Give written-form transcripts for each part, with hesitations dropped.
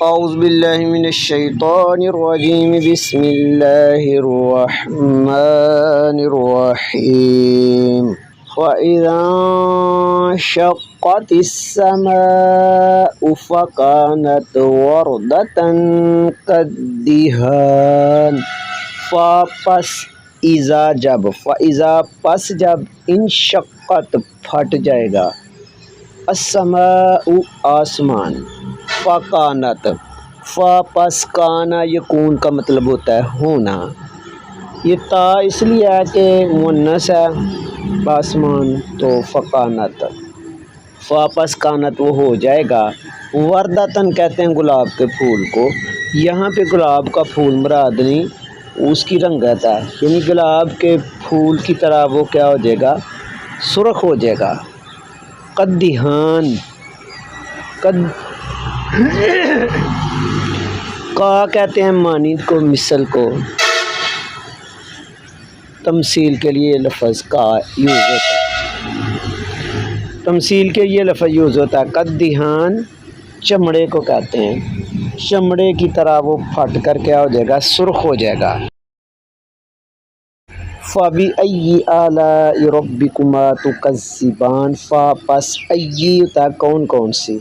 اعوذ باللہ من الشیطان الرجیم بسم اللہ الرحمن الرحیم وَإِذَا انشَقَّتِ السَّمَاءُ فَكَانَتْ وَرْدَةً كَالدِّهَانِ پس جب انشقت پھٹ جائے گا السماء آسمان فکانت پس کانا یکون کا مطلب ہوتا ہے ہونا. یہ تا اس لیے ہے کہ مؤنث ہے آسمان تو فکانت پس کانت وہ ہو جائے گا. وردتن کہتے ہیں گلاب کے پھول کو. یہاں پہ گلاب کا پھول مراد نہیں اس کی رنگت ہے، یعنی گلاب کے پھول کی طرح وہ کیا ہو جائے گا، سرخ ہو جائے گا. قدیحان کا کہتے ہیں مانند کو، مثل کو. تمثیل کے لیے لفظ کا یوز ہوتا ہے، تمثیل کے یہ لفظ یوز ہوتا ہے. قدیحان چمڑے کو کہتے ہیں، چمڑے کی طرح وہ پھٹ کر کیا ہو جائے گا، سرخ ہو جائے گا. فَبِأَيِّ آلَاءِ رَبِّكُمَا تُكَذِّبَانِ پس ای ہوتا ہے کون کون سی،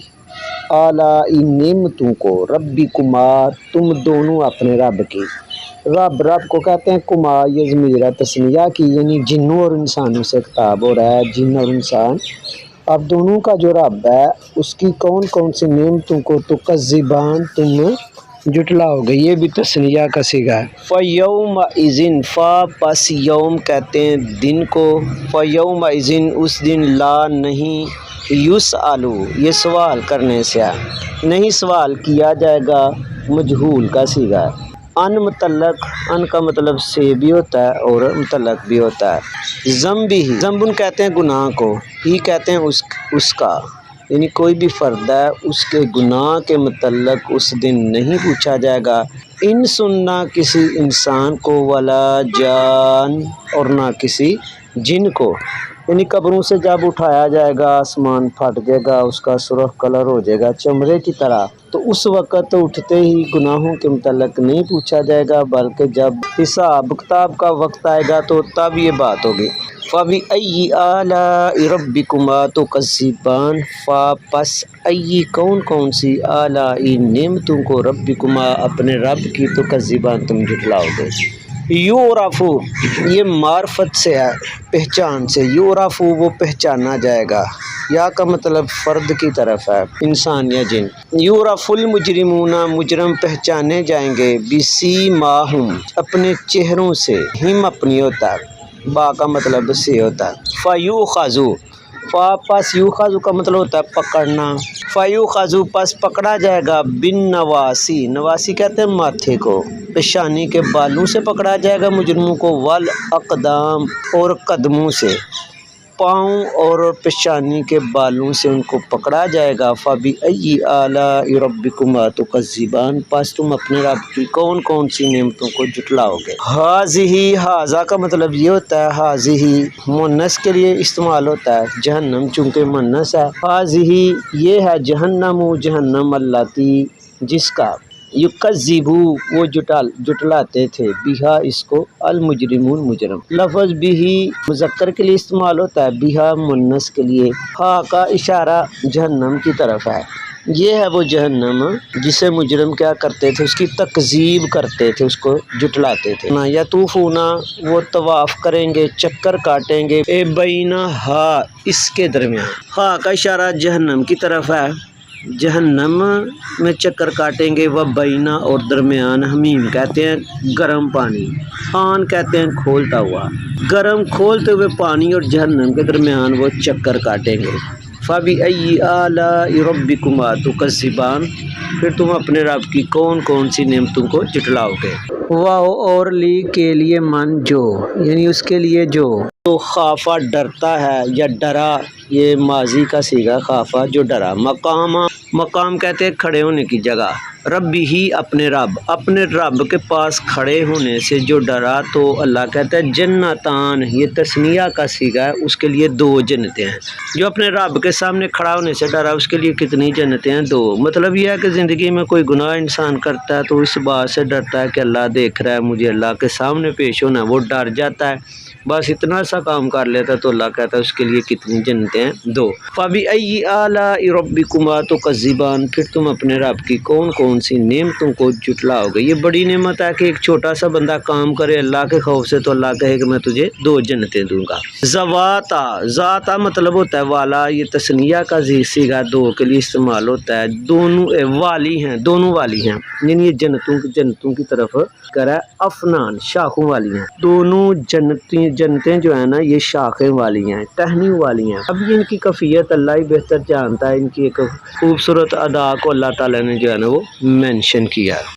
آلاء نعمتوں کو، ربکما تم دونوں اپنے رب کی. رب کو کہتے ہیں کما، یہ ضمیر تثنیہ کی، یعنی جنوں اور انسانوں سے خطاب ہو رہا ہے، جن اور انسان. اب دونوں کا جو رب ہے اس کی کون کون سی نعمتوں کو تکذبان تم جٹلاؤ گے، یہ بھی تثنیہ کا صیغہ ہے. فَيَوْمَئِذٍ پس یوم کہتے ہیں دن کو، فَيَوْمَئِذٍ اس دن لا نہیں، یسأل یہ سوال کرنے سے ہے، نہیں سوال کیا جائے گا، مجہول کا صیغہ ہے. ان متعلق، ان کا مطلب سے بھی ہوتا ہے اور متعلق بھی ہوتا ہے. ذنبن کہتے ہیں گناہ کو، ہی کہتے ہیں اس کا، یعنی کوئی بھی فرد ہے اس کے گناہ کے متعلق اس دن نہیں پوچھا جائے گا. ان سننا کسی انسان کو، ولا جان اور نہ کسی جن کو، یعنی قبروں سے جب اٹھایا جائے گا آسمان پھٹ جائے گا، اس کا سرخ کلر ہو جائے گا چمڑے کی طرح، تو اس وقت اٹھتے ہی گناہوں کے متعلق نہیں پوچھا جائے گا، بلکہ جب حساب کتاب کا وقت آئے گا تو تب یہ بات ہوگی. فَبِأَيِّ آلَاءِ رَبِّكُمَا تُكَذِّبَانِ پس ای کون کون سی آلاء نعمتوں کو، ربکما اپنے رب کی، تکذبان تم جھٹلاؤ گے. یعرف یہ معرفت سے ہے، پہچان سے. یعرف وہ پہچانا جائے گا، یا کا مطلب فرد کی طرف ہے، انسان یا جن. یعرف المجرمون مجرم پہچانے جائیں گے، بسیماہم اپنے چہروں سے، ہم اپنی ہوتا ہے، با کا مطلب سے ہوتا ہے. فیؤخذ پس یوخذ کا مطلب ہوتا ہے پکڑنا. فیؤخذ پس پکڑا جائے گا، بالنواسی نواسی کہتے ہیں ماتھے کو، پیشانی کے بالوں سے پکڑا جائے گا مجرموں کو. والاقدام اور قدموں سے، پاؤں اور پیشانی کے بالوں سے ان کو پکڑا جائے گا. فَبِأَيِّ آلَاءِ رَبِّكُمَا تُكَذِّبَانِ پس تم اپنے رب کی کون کون سی نعمتوں کو جھٹلاؤ گے. ہَٰذِهِ ہَٰذَا کا مطلب یہ ہوتا ہے، ہَٰذِهِ مؤنث کے لیے استعمال ہوتا ہے، جہنم چونکہ مؤنث ہے. ہَٰذِهِ یہ ہے جہنم، جہنم اللاتی جس کا، یکذب وہ جٹلاتے تھے، بہا اس کو، المجرمون مجرم. لفظ بھی مذکر کے لیے استعمال ہوتا ہے، بہا مؤنث کے لیے. ہا کا اشارہ جہنم کی طرف ہے، یہ ہے وہ جہنم جسے مجرم کیا کرتے تھے، اس کی تکذیب کرتے تھے، اس کو جٹلاتے تھے. یطوفون وہ طواف کریں گے، چکر کاٹیں گے، بینہ ہا اس کے درمیان. ہا کا اشارہ جہنم کی طرف ہے، جہنم میں چکر کاٹیں گے. وہ بینہ اور درمیان، حمیم کہتے ہیں گرم پانی، آن کہتے ہیں کھولتا ہوا، گرم کھولتے ہوئے پانی اور جہنم کے درمیان وہ چکر کاٹیں گے. فَبِأَيِّ آلَاءِ رَبِّكُمَا تُكَذِّبَانِ پھر تم اپنے رب کی کون کون سی نعمتوں کو جھٹلاؤ گے. واو اور لی کے لیے من جو، یعنی اس کے لیے جو. تو خافہ ڈرتا ہے یا ڈرا، یہ ماضی کا صیغہ، خافہ جو ڈرا. مقامہ مقام کہتے ہیں کھڑے ہونے کی جگہ، ربی ہی اپنے رب کے پاس کھڑے ہونے سے جو ڈرا تو اللہ کہتا ہے جنتان، یہ تثنیہ کا صیغہ ہے، اس کے لیے 2 جنتیں ہیں۔ جو اپنے رب کے سامنے کھڑا ہونے سے ڈرا اس کے لیے کتنی جنتیں ہیں؟ 2۔ مطلب یہ ہے کہ زندگی میں کوئی گناہ انسان کرتا ہے تو اس بات سے ڈرتا ہے کہ اللہ دیکھ رہا ہے، مجھے اللہ کے سامنے پیش ہونا ہے، وہ ڈر جاتا ہے، بس اتنا سا کام کر لیتا ہے تو اللہ کہتا ہے اس کے لیے کتنی جنتیں ہیں؟ 2۔ فَبِأَيِّ آلَاءِ رَبِّكُمَا تُكَذِّبَانِ، پھر تم اپنے رب کی کون کون سی نعمتوں کو جھٹلاؤ گے؟ یہ بڑی نعمت ہے کہ ایک چھوٹا سا بندہ کام کرے اللہ کے خوف سے تو اللہ کہے کہ میں تجھے 2 جنتیں دوں گا۔ ذاتا مطلب ہوتا ہے والا، یہ تثنیہ کا صیغہ 2 کے لیے استعمال ہوتا ہے، دونوں والی ہیں، دونوں والی ہیں، یعنی یہ جنتوں کی طرف کرا افنان، شاخوں والی ہیں، دونوں جنتیں جو ہیں نا یہ شاخیں والی ہیں، ٹہنیوں والی ہیں۔ اب یہ ان کی کیفیت اللہ ہی بہتر جانتا ہے، ان کی ایک خوبصورت ادا کو اللہ تعالیٰ نے جو ہے نا وہ مینشن کیا ہے۔